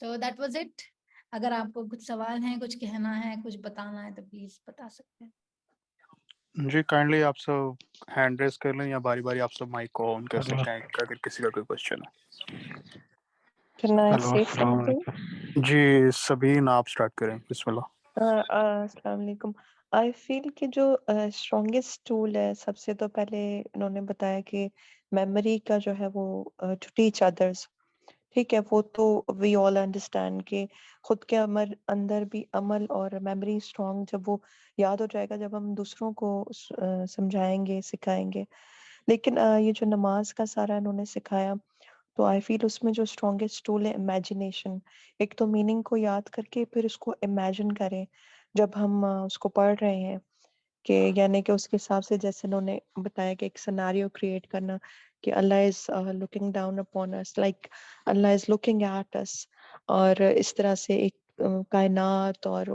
So that was it. اگر آپ کو کچھ سوال ہیں, کچھ کہنا ہے, کچھ بتانا ہے تو پلیز بتا سکتے ہیں. جی کائنڈلی آپ سب ہینڈ ریز کر لیں یا باری باری آپ سب مائک کو آن کر سکتے ہیں اگر کسی کا کوئی کوشچن ہے. جی سبین آپ سٹارٹ کریں, بسم اللہ. السلام علیکم. آئی فیل کہ جو اسٹرانگیسٹ ٹول ہے, سب سے تو پہلے انہوں نے بتایا کہ میموری کا جو ہے وہ ٹو ٹیچ ادرس. ٹھیک ہے, وہ تو وی آل انڈرسٹینڈ کہ خود کے اندر بھی عمل اور میموری اسٹرانگ جب وہ یاد ہو جائے گا جب ہم دوسروں کو سمجھائیں گے, سکھائیں گے. لیکن یہ جو نماز کا سارا انہوں نے سکھایا تو آئی فیل اس میں جو اسٹرانگیسٹ ٹول ہے امیجنیشن. ایک تو میننگ کو یاد کر کے پھر اس کو امیجن کریں جب ہم اس کو پڑھ رہے ہیں, کہ یعنی کہ اس کے حساب سے جیسے انہوں نے بتایا کہ ایک سیناریو کریٹ کرنا کہ Allah is looking down upon us, like Allah is looking at us, اور اس طرح سے ایک کائنات اور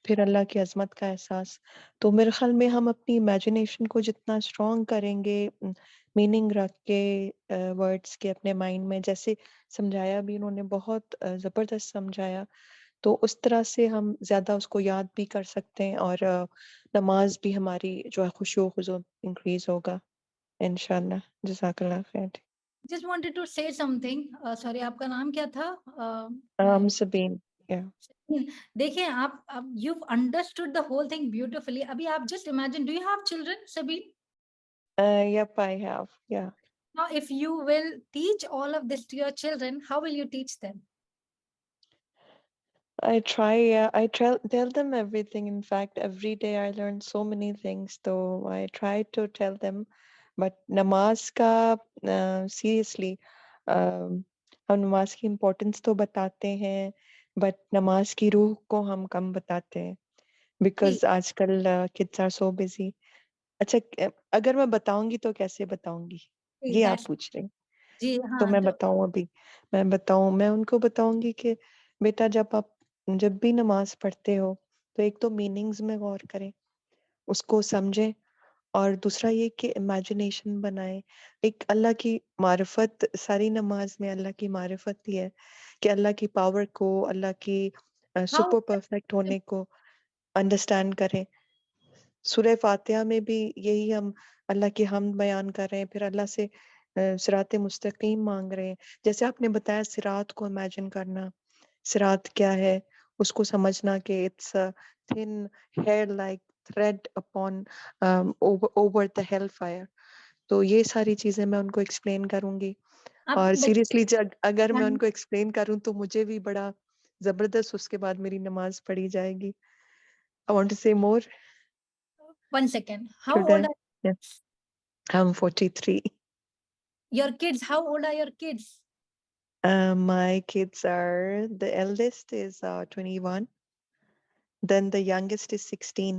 پھر اللہ کی عظمت کا احساس. تو میرے خیال میں ہم اپنی امیجنیشن کو جتنا اسٹرانگ کریں گے, میننگ رکھ کے ورڈس کے اپنے مائنڈ میں, جیسے سمجھایا بھی انہوں نے بہت زبردست سمجھایا, تو اس طرح سے ہم زیادہ اس کو یاد بھی کر سکتے ہیں اور نماز بھی ہماری جو ہے خشوع و خضوع انکریز ہوگا انشاءاللہ. جزاک اللہ خیر. Just wanted to say something. Sorry, آپ کا نام کیا تھا؟ سبین. دیکھیں آپ you've understood the whole thing beautifully. ابھی آپ just imagine, do you have children, Sabeen? Yep, I have. Yeah. Now, if you will teach all of this to your children, how will you teach them? I try, yeah. I tell them everything. In fact, every day I learn so many things. So I try to tell them. But namaz ka, seriously, ہم نماز کی importance تو بتاتے ہیں, but نماز کی روح کو ہم کم بتاتے ہیں, بیکاز آج کل kids are so busy. اچھا, اگر میں بتاؤں گی تو کیسے بتاؤں گی, یہ آپ پوچھ رہے ہیں. جی تو میں بتاؤں, ابھی میں ان کو بتاؤں گی کہ بیٹا جب بھی نماز پڑھتے ہو تو ایک تو میننگز میں غور کریں, اس کو سمجھیں, اور دوسرا یہ کہ امیجنیشن بنائیں. ایک اللہ کی معرفت, ساری نماز میں اللہ کی معرفت ہی ہے کہ اللہ کی پاور کو, اللہ کی سپر پرفیکٹ ہونے کو انڈرسٹینڈ کریں. سورہ فاتحہ میں بھی یہی ہم اللہ کی حمد بیان کر رہے ہیں, پھر اللہ سے صراط مستقیم مانگ رہے ہیں. جیسے آپ نے بتایا صراط کو امیجن کرنا, صراط کیا ہے اس کو سمجھنا کہ it's thin hair like thread upon over the hell fire. تو یہ ساری چیزیں میں ان کو ایکسپلین کروں گی, اور سیریسلی اگر میں ان کو ایکسپلین کروں تو مجھے بھی بڑا زبردست اس کے بعد میری نماز پڑھی جائے گی. I want to say more. 1 second. How old are you? I'm 43. Your kids, how old are your kids? My kids are, the eldest is 21. Then the youngest is 16.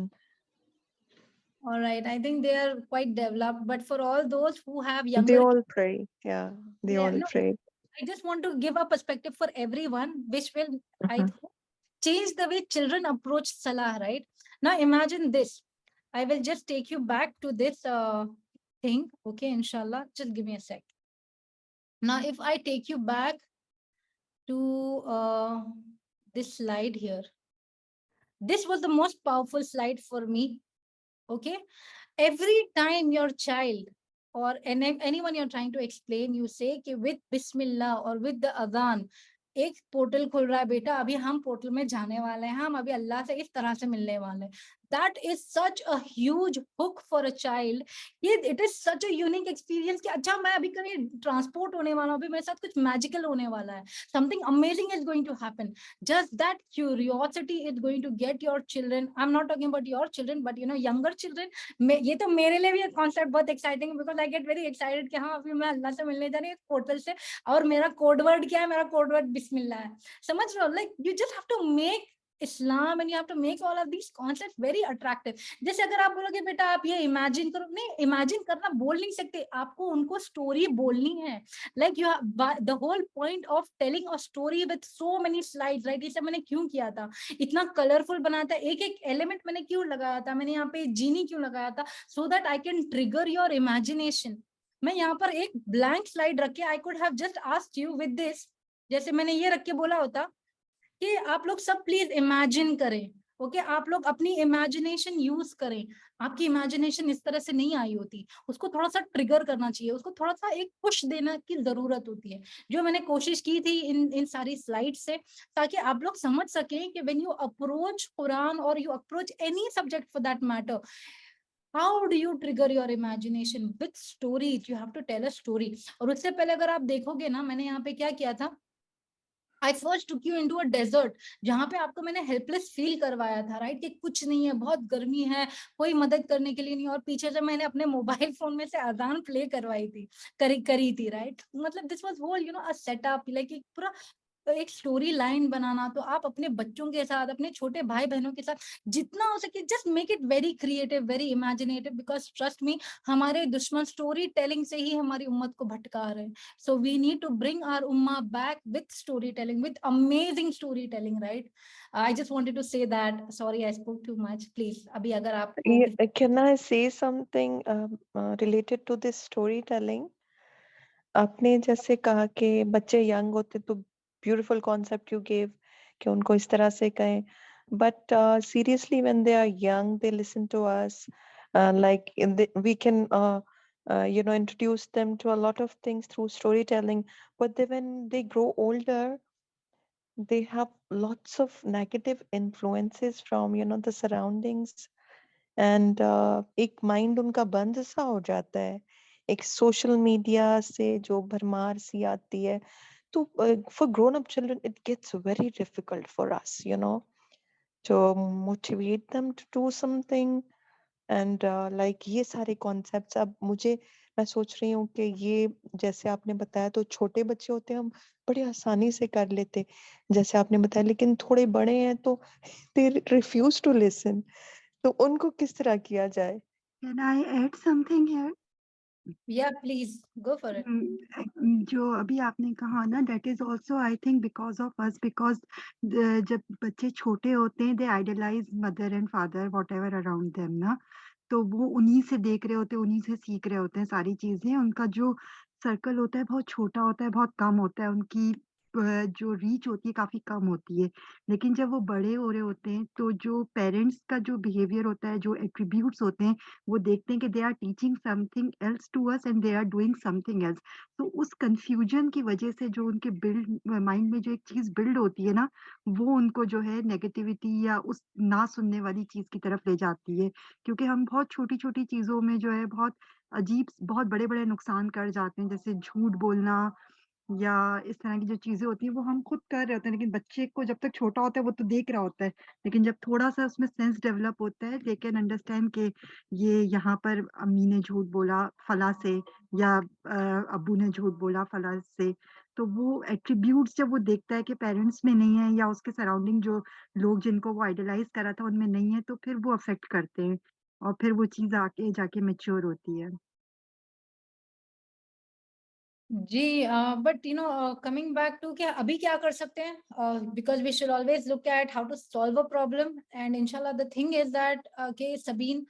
All right. I think they are quite developed. But for all those who have younger, they all pray. Yeah, they all pray. I just want to give a perspective for everyone, which will I think change the way children approach Salah. Right now, imagine this. I will just take you back to this thing. Okay, inshallah. Just give me a sec. Now, if I take you back to this slide here, this was the most powerful slide for me. Okay, every time your child or anyone you're trying to explain, you say कि with Bismillah or with the adhan, ایک portal کھل رہا ہے بیٹا, ابھی ہم portal میں جانے والے ہیں, ہم ابھی اللہ سے اس طرح سے ملنے والے ہیں. That is such a huge hook for a child. It is such a unique experience کہ اچھا میں ابھی کہیں ٹرانسپورٹ ہونے والا ہوں, ابھی میرے ساتھ کچھ میجیکل ہونے والا ہے, something amazing is going to happen. Just that curiosity is going to get your children. I'm not talking about your children, but younger children. یہ تو میرے لیے بھی concept بہت exciting because I get very excited کہ ہاں ابھی میں اللہ سے ملنے جا رہی ہوں پورٹل سے, اور میرا کوڈ ورڈ کیا ہے, میرا کوڈ ورڈ بسم اللہ ہے. سمجھ رہے ہو, like you just have to make Islam and you have to make all of these concepts very attractive. جیسے اگر آپ بولو گے بیٹا آپ یہ امیجن کرو, نہیں, امیجن کرنا بول نہیں سکتے, آپ کو ان کو اسٹوری بولنی ہے. Like you have the whole point of telling a story with so many slides, right? یہ سب میں نے کیوں کیا تھا, اتنا کلرفل بنا تھا, ایک ایک ایلیمنٹ میں نے کیوں لگایا تھا, میں نے یہاں پہ جینی کیوں لگایا تھا, so that I can trigger your imagination. میں یہاں پر ایک بلینک سلائڈ رکھ کے I could have just asked you with this, جیسے میں نے یہ رکھ کے بولا ہوتا کہ آپ لوگ سب پلیز امیجن کریں. اوکے آپ لوگ اپنی امیجنیشن یوز کریں. آپ کی امیجنیشن اس طرح سے نہیں آئی ہوتی, اس کو تھوڑا سا ٹریگر کرنا چاہیے, اس کو تھوڑا سا ایک پش دینا کی ضرورت ہوتی ہے, جو میں نے کوشش کی تھی ان ساری سلائڈ سے, تاکہ آپ لوگ سمجھ سکیں کہ وین یو اپروچ قرآن اور you approach any subject for that matter, how do you trigger your imagination with stories? You have to tell a story. اور اس سے پہلے اگر آپ دیکھو گے نا, میں نے یہاں پہ کیا کیا تھا, I first took you into a desert, جہاں پہ آپ کو میں نے ہیلپ لیس فیل کروایا تھا, رائٹ, کہ کچھ نہیں ہے, بہت گرمی ہے, کوئی مدد کرنے کے لیے نہیں, اور پیچھے سے میں نے اپنے موبائل فون میں سے اذان پلے کروائی تھی, کری تھی, رائٹ. مطلب this was whole set up, like ایک پورا ایک اسٹوری لائن بنانا. تو آپ اپنے بچوں کے ساتھ, اپنے چھوٹے بھائی بہنوں کے ساتھ جتنا ہو سکے just make it very creative, very imaginative, because trust me, ہمارے دشمن اسٹوری ٹیلنگ سے ہی ہماری امت کو بھٹکا رہے ہیں. So we need to bring our ummah back with storytelling, with amazing storytelling, right? I just wanted to say that. Sorry, I spoke too much. Please, abhi agar aap Can I say something related to this storytelling? आपने जैसे कहा कि बच्चे young होते तो beautiful concept you gave कि उनको इस तरह से कहें, but seriously when they are young they listen to us, like we can introduce them to a lot of things through storytelling, but then when they grow older they have lots of negative influences from the surroundings, and एक mind उनका बंद सा हो जाता है, एक social media से जो भरमार सी आती है. तो for grown up children it gets very difficult for us to motivate them to do something, and like ये सारे concepts अब मैं सोच रही हूँ कि ये जैसे आपने बताया तो छोटे बच्चे होते हैं हम बड़े आसानी से कर लेते जैसे आपने बताया, लेकिन थोड़े बड़े हैं तो they refuse to listen. तो उनको किस तरह किया जाए? Can I add something here? yeah, please go for it. जो अभी आपने कहा ना, that is also I think because of us, because जब बच्चे छोटे होते हैं they idolize mother and father whatever around them ना, तो वो उन्हीं से देख रहे होते हैं, उन्हीं से सीख रहे होते हैं सारी चीजें. उनका जो सर्कल होता है बहुत छोटा होता है, बहुत कम होता है, उनकी जो रीच होती है काफी कम होती है. लेकिन जब वो बड़े हो रहे होते हैं तो जो पेरेंट्स का जो बिहेवियर होता है, जो एट्रीब्यूट्स होते हैं, वो देखते हैं कि they are teaching something else to us and they are doing something else. तो उस कंफ्यूजन की वजह से जो उनके माइंड में जो एक चीज बिल्ड होती है ना, वो उनको जो है नेगेटिविटी या उस ना सुनने वाली चीज की तरफ ले जाती है. क्योंकि हम बहुत छोटी छोटी चीजों में जो है बहुत बहुत बड़े बड़े नुकसान कर जाते हैं, जैसे झूठ बोलना या इस तरह की जो चीज़ें होती हैं वो हम खुद कर रहे होते हैं, लेकिन बच्चे को जब तक छोटा होता है वो तो देख रहा होता है। लेकिन जब थोड़ा-सा उसमें सेंस डेवलप होता है, दे कैन अंडरस्टैंड कि ये यहाँ पर अम्मी ने झूठ बोला फलाँ से या अब्बू ने झूठ बोला फलाँ से। तो वो एट्रिब्यूट्स जब वो देखता है कि पेरेंट्स में नहीं है या उसके सराउंडिंग जो लोग जिनको वो आइडलाइज़ कर रहा था उनमें नहीं है, तो फिर वो अफ़ेक्ट करते हैं और फिर वो चीज़ आगे जाके मैच्योर होती है। जी, बट कमिंग बैक टू क्या अभी क्या कर सकते हैं, because we should always look at how to solve a problem. And इंशाल्लाह द थिंग इज दैट के Sabeen,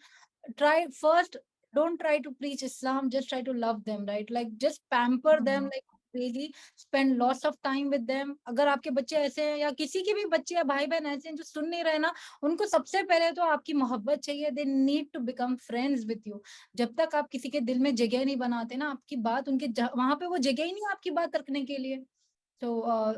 try first, don't try to preach Islam, just try to love them, right? Like just pamper them like crazy, spend lots of time with them. अगर आपके बच्चे ऐसे हैं या किसी के भी बच्चे या भाई बहन ऐसे हैं जो सुन नहीं रहे ना, उनको सबसे पहले तो आपकी मोहब्बत चाहिए. they need to become friends with you. जब तक आप किसी के दिल में जगह नहीं बनाते ना, आपकी बात उनके वहां पे वो जगह ही नहीं है आपकी बात रखने के लिए. So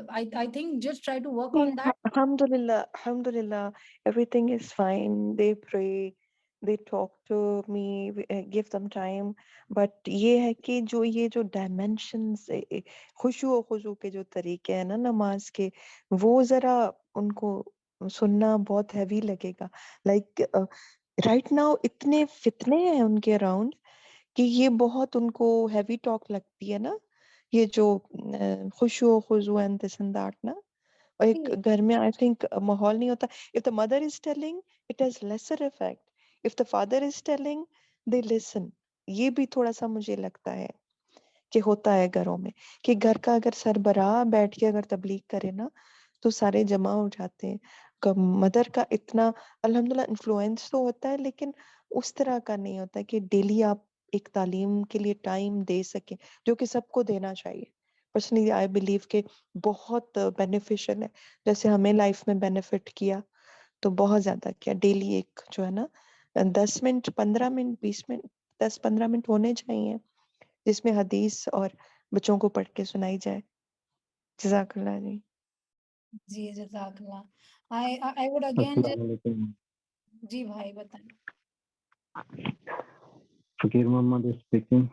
I think just try to work on that. Alhamdulillah, everything is fine. They pray, they talk to me, give them time. But ये है कि ये जो dimensions, खुशू और खुशू के जो तरीके हैं ना नमाज के, वो जरा उनको सुनना बहुत heavy लगेगा. Like right now इतने फितने हैं उनके अराउंड कि ये बहुत उनको heavy talk लगती है ना, ये जो खुशू खुजू एंड दिस एंड दैट ना. और एक घर में आई थिंक माहौल नहीं होता. If the mother is telling it has lesser effect, if the father is telling they listen. ये भी थोड़ा सा मुझे लगता है कि होता है घरों में कि घर का अगर सरबराह बैठ के अगर तबलीग करे ना तो सारे जमा हो जाते हैं. मदर का इतना अल्हम्दुलिल्लाह इन्फ्लुएंस तो होता है, लेकिन उस तरह का नहीं होता कि डेली आप एक तालीम के लिए टाइम दे सके, जो कि सबको देना चाहिए. पर्सनली आई बिलीव कि बहुत बेनिफिशियल है, जैसे हमें लाइफ में बेनिफिट किया तो बहुत ज्यादा किया। डेली एक जो है ना 10 मिनट 15 मिनट 20 मिनट 10-15 मिनट होने चाहिए जिसमें हदीस और बच्चों को पढ़ के सुनाई जाए। जज़ाकल्लाह जी। जी जज़ाकल्लाह। आई वुड अगेन अस्सलाम वालेकुम। जी भाई बताएं। फकीर मोहम्मद स्पीकिंग।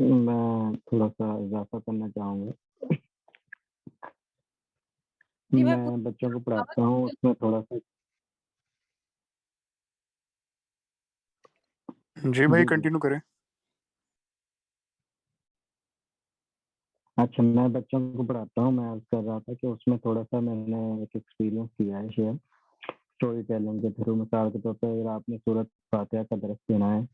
मैं थोड़ा सा इजाफा करना चाहूँगा। जी भाई मैं बच्चों को आवाज पढ़ाता हूँ, उसमें थोड़ा सा जी भाई जी जी कंटिन्यू करें। अच्छा, मैं बच्चों को पढ़ाता हूँ। मैं अर्ज कर रहा था कि उसमें थोड़ा सा मैंने एक एक्सपीरियंस किया है शेयर, स्टोरी टेलिंग के थ्रू। मिसाल के तौर पर अगर आपने सूरत फातिहा का दर्स देना है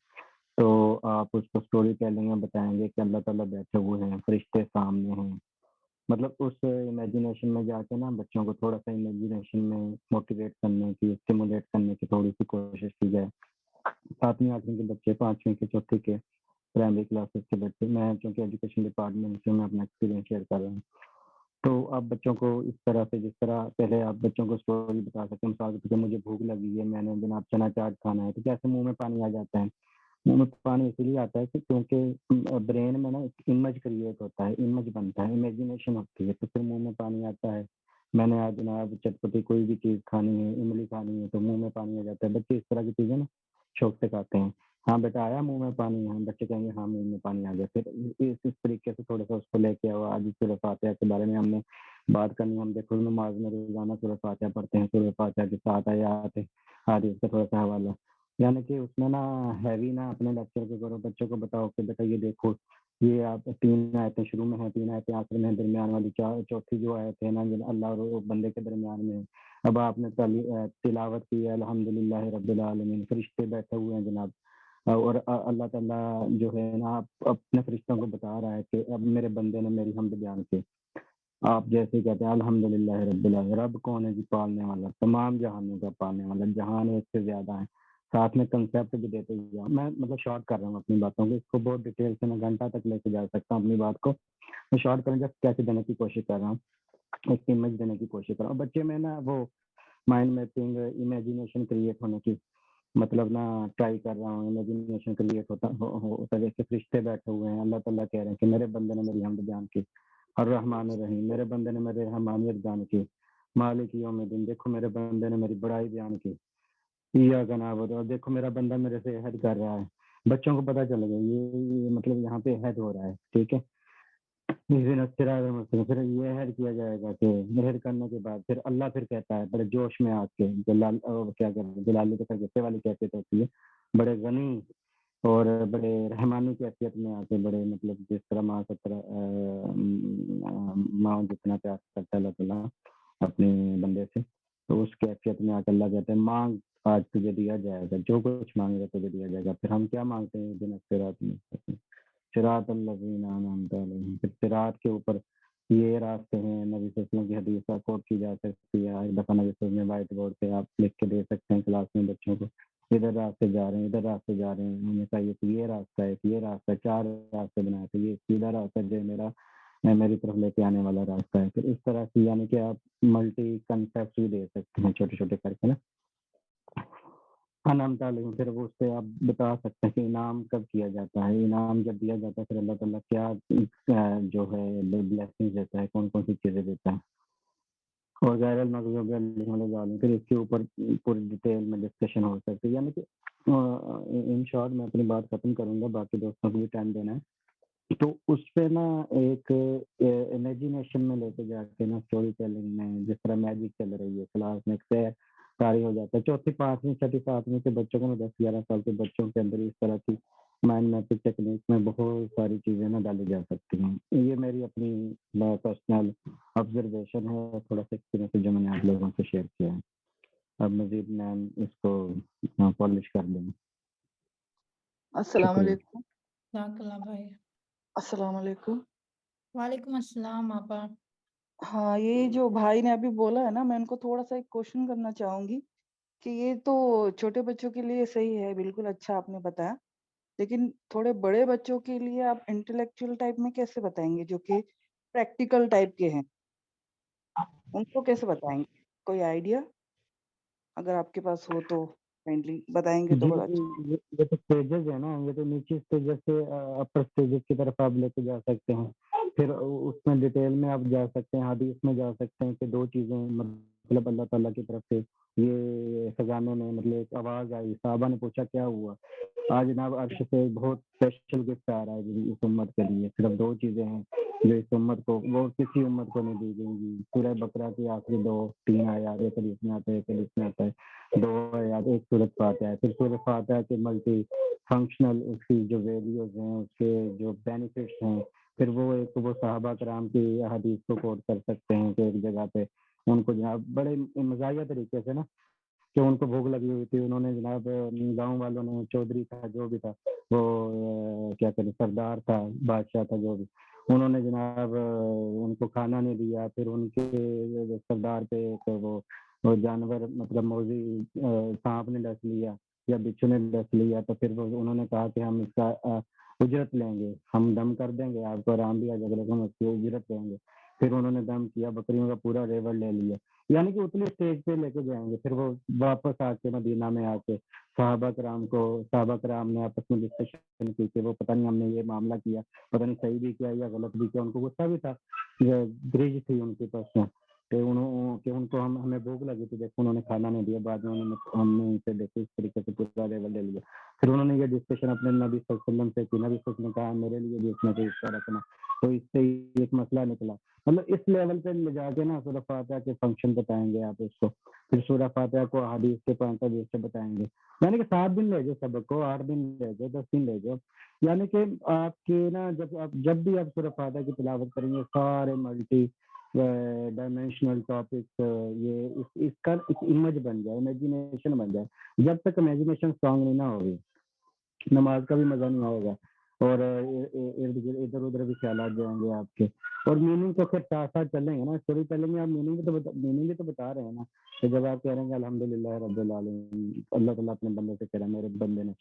तो आप उसको स्टोरी टेलिंग में बताएंगे कि अल्लाह ताला बैठे हुए हैं, फरिश्ते सामने हैं। मतलब उस इमेजिनेशन में जाके ना बच्चों को थोड़ा सा इमेजिनेशन में मोटिवेट करने की, स्टिमुलेट करने की थोड़ी सी कोशिश की जाए। 7वीं 8वीं के बच्चे, 5वीं के, चौथी के, प्राइमरी क्लासेस के बच्चे, मैं चूँकि एजुकेशन डिपार्टमेंट से मैं अपना एक्सपीरियंस शेयर कर रहा हूँ। तो आप बच्चों को इस तरह से, जिस तरह पहले आप बच्चों को स्टोरी बता सकते हैं, मिसाल के तौर पे मुझे भूख लगी है, मैंने जनाब चना चाट खाना है, तो कैसे मुँह में पानी आ जाता है? मुँह में पानी इसलिए आता है कि क्योंकि ब्रेन में ना एक इमेज क्रिएट होता है, इमेज बनता है, इमेजिनेशन होती है, तो फिर मुँह में पानी आता है। मैंने आज जनाब चटपटी कोई भी चीज़ खानी है, इमली खानी है, तो मुँह में पानी आ जाता है। बच्चे इस तरह की चीज़ें ना शौक से खाते हैं। हाँ बेटा आया मुँह में पानी? हाँ, बच्चे कहेंगे हाँ मुँह में पानी आ गया। फिर इस तरीके से थोड़ा-सा उसको लेके आओ। आज सूरह फातिहा के बारे में हमने बात करनी है। हम देखो नमाज़ में रोज़ाना सूरह फातिहा पढ़ते हैं। सूरह फातिहा की 7 आयत है, हदीस का थोड़ा-सा हवाला। यानी कि उसमें ना हैवी ना अपने लेक्चर को करो, बच्चों को बताओ कि बेटा ये देखो, ये आप 3 आयतें शुरू में हैं, 3 आयतें आखिर में हैं, दरमियान वाली चौथी जो आयत है ना, जो अल्लाह और वो बंदे के दरमियान में है। अब आपने तिलावत की है अल्हम्दुलिल्लाह रब्बिल आलमीन, फरिश्ते बैठे हुए हैं जनाब। और अल्लाह ताला जो है ना अपने फरिश्तों को बता रहा है कि अब मेरे बंदे ने मेरी हम्द बयान की। आप जैसे कहते हैं अल्हम्दुलिल्लाह रब्बिल आलमीन, रब कौन है जी? पालने वाला, तमाम जहानों का पालने वाला, जहान एक से ज्यादा है। साथ में कंसेप्ट भी देते हुए मैं मतलब शॉर्ट कर रहा हूँ अपनी बातों को, इसको बहुत डिटेल से मैं घंटा तक लेके जा सकता हूँ अपनी बात को। मैं शॉर्ट करूँ, जस्ट कैसे देने की कोशिश कर रहा हूँ, एक इमेज देने की कोशिश कर रहा हूँ बच्चे में ना, वो माइंड मैपिंग, इमेजिनेशन क्रिएट होने की मतलब ना ट्राई कर रहा हूँ। इमेजिनेशन क्रिएट होता जैसे फरिश्ते बैठे हुए हैं, अल्लाह ताला कह रहे हैं कि मेरे बंदे ने मेरी हम्द बयान की। और रहमान रहीम, मेरे बंदे ने मेरे रहमानियत बयान की। मालिक यौमिद्दीन, देखो मेरे बंदे ने मेरी बड़ाई बयान की। इय्याका नअबुदु, और देखो मेरा बंदा मेरे से अहद कर रहा है। बच्चों को पता चल गया ये मतलब यहाँ पे अहद हो रहा है, ठीक है। इहदिना सिरातल मुस्तकीम, फिर ये अहद किया जाएगा कि अहद करने के बाद फिर अल्लाह फिर कहता है बड़े जोश में आके, जलाल क्या कहते हैं, जलाली के साथ गुस्से वाली कैफियत होती है, बड़े गनी और बड़े रहमानी कैफियत में आके, बड़े मतलब जिस तरह माँ की तरह माँ जितना प्यार करता है अल्लाह ताला अपने बंदे से, तो उस कैफियत में आके अल्लाह कहते हैं मांग, आज तुझे दिया जाएगा, जो कुछ मांगेगा तुझे दिया जाएगा। फिर हम क्या मांगते हैं? दिन सिरात मुस्तकीम, सिरात अल्लज़ीना अनअमता अलैहिम। फिर सिरात के ऊपर ये रास्ते हैं, नबी सल्लल्लाहु अलैहि वसल्लम की हदीस का कोट की जा सकती है। एक दफ़ा नबी सल्लल्लाहु अलैहि वसल्लम व्हाइट बोर्ड पे आप लिख के दे सकते हैं क्लास में बच्चों को, इधर रास्ते जा रहे हैं, इधर रास्ते जा रहे हैं। उन्होंने कहा ये रास्ता है, ये रास्ता है, 4 रास्ते बनाए थे, ये सीधा रास्ता जो मेरा मेरी तरफ लेके आने वाला रास्ता है। फिर इस तरह से यानी कि आप मल्टी कंसेप्ट भी दे सकते हैं छोटे-छोटे करके ना। अनअमता अलैहिम, फिर वो उससे आप बता सकते हैं कि इनाम कब किया जाता है। इनाम जब दिया जाता है फिर अल्लाह ताला क्या जो है ब्लेसिंग देता है, कौन-कौन सी चीज़ें देता है। और गैरुल मग़ज़ूबि अलैहिम वला ज़ालिमीन, फिर इसके ऊपर पूरी डिटेल में डिस्कशन हो सकती है। यानी कि इन शॉर्ट मैं अपनी बात खत्म करूँगा, बाकी दोस्तों को भी टाइम देना है। तो उसपे ना एक इमेजिनेशन में लेके जाके ना स्टोरी टेलिंग में जिस तरह मैजिक चल रही है क्लास में, एक कार्य हो जाता है। चौथी 5वीं 6ठी 7वीं के बच्चों को ना 10-11 साल के बच्चों के अंदर इस तरह की माइंड मैपिंग टेक्निक में बहुत सारी चीज़ें ना डाली जा सकती हैं। ये मेरी अपनी पर्सनल ऑब्जर्वेशन है, थोड़ा सा एक्सपीरियंस जो मैंने आप लोगों से शेयर किया है। अब मज़ीद मैं इसको पॉलिश कर दूँगा। अस्सलाम शुक्रिया। वालेकुम। जज़ाकल्लाह भाई। अस्सलाम वालेकुम। वालेकुम अस्सलाम आपा। हाँ, ये जो भाई ने अभी बोला है ना, मैं इनको थोड़ा-सा एक क्वेश्चन करना चाहूँगी कि ये तो छोटे बच्चों के लिए सही है, बिल्कुल अच्छा आपने बताया। लेकिन थोड़े बड़े बच्चों के लिए आप इंटेलेक्चुअल टाइप में कैसे बताएँगे? जो कि प्रैक्टिकल टाइप के हैं, उनको कैसे बताएंगे? कोई आइडिया अगर आपके पास हो तो काइंडली बताएंगे तो जी बहुत अच्छा। ये तो स्टेजेस है ना, ये तो नीचे स्टेजेस से अपर स्टेजेस की तरफ आप लेके जा सकते हैं। फिर उसमें डिटेल में आप जा सकते हैं, हदीस में जा सकते हैं कि 2 चीजें मतलब अल्लाह ताला की तरफ से ये खजाने में मतलब एक आवाज आई, साहबा ने पूछा क्या हुआ? आज जनाब अर्श से बहुत स्पेशल गिफ्ट आ रहा है जी इस उम्मत के लिए। सिर्फ 2 चीजें हैं जो इस उम्मत को, वो किसी उम्मत को नहीं दी गई। सूरह बकरा की आखिरी 2-3 आयत, एक हदीस में आता है, एक हदीस में आता है 2 आयत, एक सूरत फातिहा है। फिर सूरत फातिहा के मल्टी फंक्शनल उसकी जो वैल्यूज हैं, उसके जो बेनिफिट्स हैं, फिर वो सहाबा कराम की हदीस को कोट कर सकते हैं कि एक जगह पे उनको जनाब बड़े मज़ाहिया तरीके से ना कि उनको भूख लगी हुई थी, उन्होंने जनाब गाँव वालों ने, चौधरी था जो भी था वो क्या कहते सरदार था, बादशाह था जो भी, उन्होंने जनाब उनको खाना नहीं दिया। फिर उनके सरदार पे एक वो जानवर मतलब मौजी सांप ने डस लिया या बिच्छू ने डस लिया, तो फिर उन्होंने कहा कि हम इसका उजरत लेंगे, हम दम कर देंगे, आपको आराम भी आ जाएगा लेकिन हम उसकी उजरत लेंगे। फिर उन्होंने दम किया, बकरियों का पूरा रेवड़ ले लिया, यानी कि उतनी स्टेज पे लेके जाएंगे। फिर वो वापस आके मदीना में आके साहबा कराम ने आपस में डिस्कशन की कि वो पता नहीं हमने ये मामला किया, पता नहीं सही भी किया या गलत भी किया। उनको गुस्सा भी था, ग्रिज थी उनके पास में कि उनको हमें भूख लगी थी, देखो उन्होंने खाना नहीं दिया। बाद में हमने उनसे देखो इस तरीके से पूरा लेवल ले लिया। फिर उन्होंने ये डिस्कशन अपने नबी सल्लल्लाहु अलैहि वसल्लम से की, नबी सल्लल्लाहु अलैहि वसल्लम ने कहा मेरे लिए भी इसमें कोई हिस्सा रखना, तो इससे एक मसला निकला। मतलब इस लेवल पे ले जाके ना सूरह फातिहा के फंक्शन बताएंगे आप उसको, फिर सूरह फातिहा को हदीस के पॉइंट ऑफ व्यू से बताएंगे। यानी कि 7 दिन ले जाओ सबक को, 8 दिन ले जाओ, 10 दिन ले जाओ, यानी कि आपके ना जब भी आप सूरह फातिहा की तिलावत करेंगे सारे मल्टी डायमेंशनल टॉपिक ये इसका एक इमेज बन जाए, इमेजिनेशन बन जाए। जब तक इमेजिनेशन स्ट्रांग नहीं ना होगी नमाज का भी मजा नहीं आएगा और इधर उधर भी ख्याल आ जाएंगे आपके। और मीनिंग तो फिर साथ साथ चलेंगे ना, स्टोरी टेलिंग में आप मीनिंग भी तो बता रहे हैं ना कि जब आप कह रहे हैं अल्हम्दुलिल्लाह रब्बिल आलमीन, अल्लाह ताला अपने बंदे से कह रहा है, मेरे बंदे ने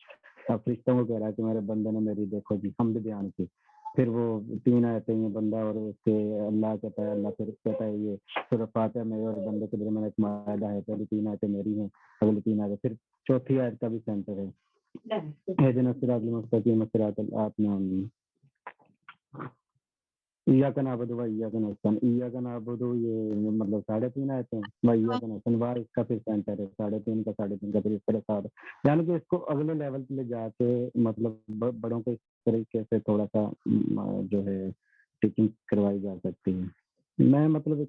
फरिश्तों को कह रहा है कि मेरे बंदे ने मेरी देखो जी हमद बयान की। फिर वो 3 आयतें हैं, बंदा और उसके अल्लाह कहता है, अल्लाह फिर कहता है ये सूरह फातिहा मेरे और बंदे के दरमियान एक मायदा है, पहली 3 आयतें मेरी हैं, अगली 3 आयतें, फिर चौथी आयत का भी सेंटर है इहदिना सिरातल मुस्तकीम सिरातल आपने इय्याका नअबुदु व इय्याका नस्तईन। इय्याका नअबुदु ये मतलब 3.5 आयतें हैं, व इय्याका नस्तईन वा इसका फिर सेंटर है 3.5 का फिर इस तरह 7, यानी कि इसको अगले लेवल पे ले जाके मतलब बड़ों को इस तरीके से थोड़ा सा जो है टीचिंग करवाई जा सकती है। मैं मतलब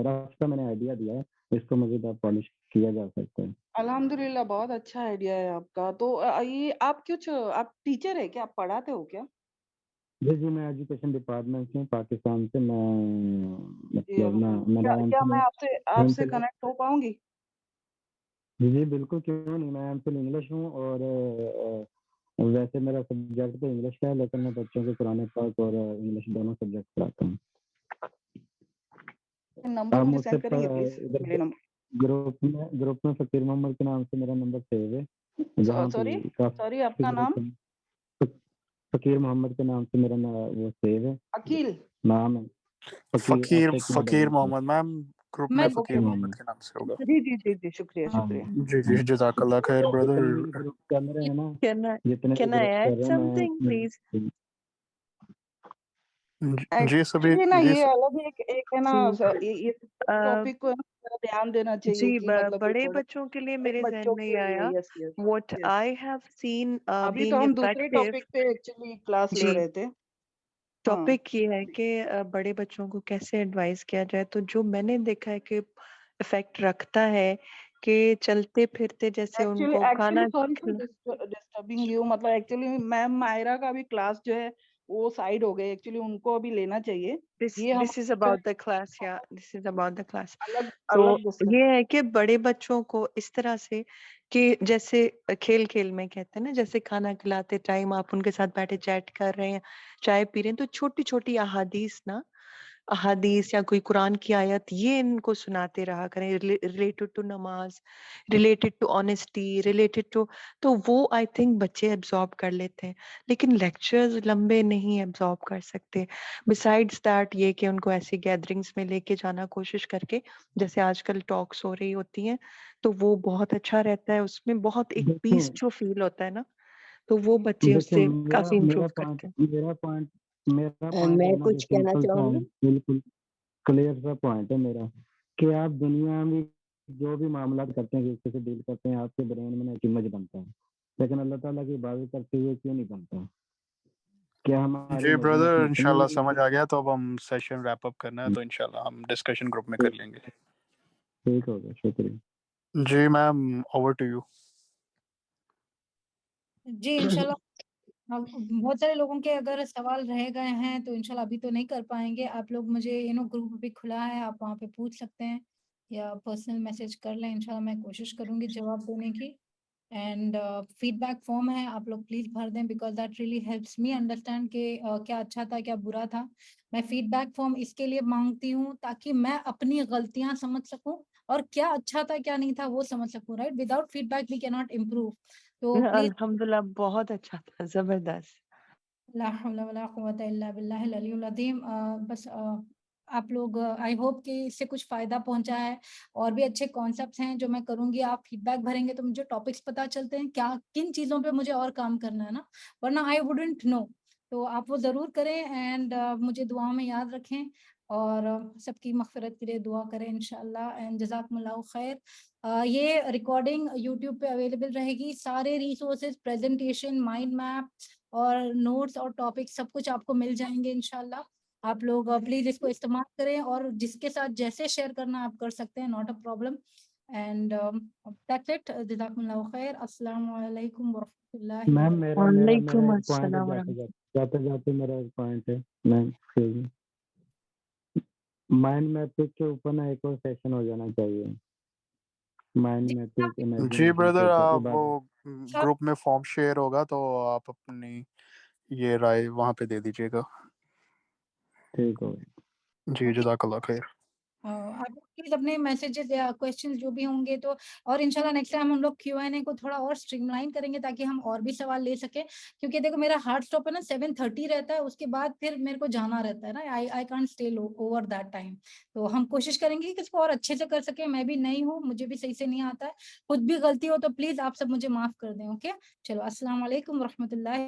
रास्ता मैंने आइडिया दिया है, इसको मजीद आप पॉलिश किया जा सकता है। अल्हम्दुलिल्लाह बहुत अच्छा आइडिया है आपका। तो ये आप आप टीचर है क्या, आप पढ़ाते हो क्या? जी जी मैं एजुकेशन डिपार्टमेंट से पाकिस्तान से, मैं जी मतलब ना मेरा क्या मैं आपसे एमफिल कनेक्ट हो पाऊंगी? जी जी बिल्कुल, क्यों नहीं। मैं एमफिल इंग्लिश हूँ और वैसे मेरा सब्जेक्ट तो इंग्लिश का है, लेकिन मैं बच्चों को कुरान पाक और इंग्लिश दोनों सब्जेक्ट पढ़ाता हूँ। नंबर आप मुझे मुझसे सेंड करेंगे प्लीज, मेरे नंबर। ग्रुप में फकीर मोहम्मद के नाम से मेरा नंबर सेव है, जहाँ सॉरी पे काफी आपका नाम? फकीर मोहम्मद के नाम से मेरा वो सेव है, अकील? नाम है फकीर मोहम्मद मैम, ग्रुप में मैं फकीर मोहम्मद के नाम से होगा। जी शुक्रिया हाँ जी जी जज़ाकल्लाह खैर जितने ब्रदर। भी ग्रुप चल रहे हैं ना, जितने भी Can I ग्रुप add कर रहे हैं something, please? जी सभी एक्चुअली ना जी ये अलग एक है ना, जी ये uh, टॉपिक को है ना थोड़ा ध्यान देना चाहिए जी कि मतलब ये बड़े बच्चों के लिए मेरे जहन बच्चों में के ये लिए। आया, yes yes what yes. I have seen अभी तो being हम दूसरे effective। टॉपिक पे एक्चुअली क्लास ले जी रहे थे। हाँ टॉपिक ये है कि बड़े बच्चों को कैसे एडवाइस किया जाए। तो जो मैंने देखा है कि इफेक्ट रखता है कि चलते फिरते जैसे एक्चुअली उनको एक्चुअली खाना सॉरी फॉर डिस्टर्बिंग यू, मतलब एक्चुअली मैम मायरा का भी क्लास जो है वो साइड हो गई, एक्चुअली उनको अभी लेना चाहिए। ये हम this is about the class, या this is about the class. अलग तो अलग डिस्कस। ये है कि बड़े बच्चों को इस तरह से कि जैसे खेल खेल में कहते हैं ना, जैसे खाना खिलाते टाइम आप उनके साथ बैठे चैट कर रहे हैं, चाय पी रहे हैं, तो छोटी छोटी अहादीस ना अहादीस या कोई कुरान की आयत, ये इनको सुनाते रहा करें, रिलेटेड टू नमाज, related to honesty, related to, तो वो आई थिंक बच्चे एब्जॉर्ब कर लेते हैं, लेकिन लेक्चर्स लंबे नहीं एब्जॉर्ब कर सकते। बिसाइड्स दैट ये कि उनको ऐसी गैदरिंग्स में लेके जाना कोशिश करके, जैसे आजकल टॉक्स हो रही होती हैं, तो वो बहुत अच्छा रहता है, उसमें बहुत एक पीस देखिए जो फील होता है ना, तो वो बच्चे देखिए उससे मेरा काफी इम्प्रूव मेरा करते पॉइंट हैं। मेरा पॉइंट मैं है ना कि कुछ कहना सिंपल सा है, चाहूंगी। बिल्कुल क्लियर सा पॉइंट है मेरा, कि आप दुनिया में जो भी मामला करते हैं, किसी से डील करते हैं, आपके ब्रेन में एक इमेज बनता है, लेकिन अल्लाह ताला की इबादत करते हुए क्यों नहीं बनता? क्या हमारी जी ब्रदर, इमेजिनेशन इंशाल्लाह इतनी? समझ आ गया। तो अब हम सेशन रैप अप करना है, तो इंशाल्लाह हम डिस्कशन ग्रुप में कर लेंगे। ठीक हो गया, शुक्रिया। जी मैम, ओवर टू यू। जी इंशाल्लाह बहुत सारे लोगों के अगर सवाल रह गए हैं तो इंशाल्लाह अभी तो नहीं कर पाएंगे। आप लोग मुझे ग्रुप भी खुला है, आप वहाँ पे पूछ सकते हैं या पर्सनल मैसेज कर लें। इंशाल्लाह मैं कोशिश करूंगी जवाब देने की। एंड फीडबैक फॉर्म है, आप लोग प्लीज भर दें, because that really helps me understand कि क्या अच्छा था क्या बुरा था। मैं फीडबैक फॉर्म इसके लिए मांगती हूँ ताकि मैं अपनी गलतियां समझ सकूं और क्या अच्छा था क्या नहीं था वो समझ सकूं, right? Without feedback we can not improve. तो प्लीज अल्हम्दुलिल्लाह बहुत अच्छा था, जबरदस्त। ला हौला वला कुव्वता इल्ला बिल्लाहिल अलियुल अज़ीम। बस आप लोग आई होप कि इससे कुछ फायदा पहुंचा है। और भी अच्छे कॉन्सेप्ट्स हैं जो मैं करूंगी। आप फीडबैक भरेंगे तो मुझे टॉपिक्स पता चलते हैं क्या किन चीजों पे मुझे और काम करना है ना, वरना आई वुडंट नो। तो आप वो जरूर करें एंड मुझे दुआ में याद रखें और सबकी मगफिरत के लिए दुआ करें इंशाल्लाह। एंड जज़ाकुमुल्लाहु खैर। ये रिकॉर्डिंग यूट्यूब पे अवेलेबल रहेगी। सारे रिसोर्सेज, प्रेजेंटेशन, माइंड मैप और नोट्स और टॉपिक सब कुछ आपको मिल जाएंगे इंशाल्लाह। आप लोग प्लीज इसको इस्तेमाल करें और जिसके साथ जैसे शेयर करना आप कर सकते हैं, not a problem. And that's it. जज़ाकुमुल्लाहु खैर। अस्सलाम वालेकुम व रहमतुल्लाहि व मैम बरकातहू। वालेकुम मेरा एक पॉइंट है, अस्सलाम वरहमतुल्लाह। जाते जाते मेरा एक पॉइंट है। मैं माइंड मैपिंग के ऊपर ना एक और सेशन हो जाना चाहिए। माइंड जी मैपिंग, जी इमेजिनेशन के ब्रदर, ऊपर आप वो इबादत। ग्रुप में फॉर्म शेयर होगा तो आप अपनी ये राय वहाँ पे दे दीजिएगा। ठीक हो गया। जी जज़ाकल्लाह खैर। आप प्लीज अपने मैसेजेस या क्वेश्चंस जो भी होंगे तो, और इंशाल्लाह नेक्स्ट टाइम हम लोग Q&A को थोड़ा और स्ट्रीमलाइन करेंगे ताकि हम और भी सवाल ले सके। क्योंकि देखो मेरा हार्ड स्टॉप है ना 7:30 रहता है, उसके बाद फिर मेरे को जाना रहता है ना, I can't stay over that time. तो हम कोशिश करेंगे कि इसको और अच्छे से कर सके। मैं भी नई हूँ, मुझे भी सही से नहीं आता है, कुछ भी गलती हो तो प्लीज आप सब मुझे माफ कर दें। ओके, चलो अस्सलाम वालेकुम रहमतुल्लाह।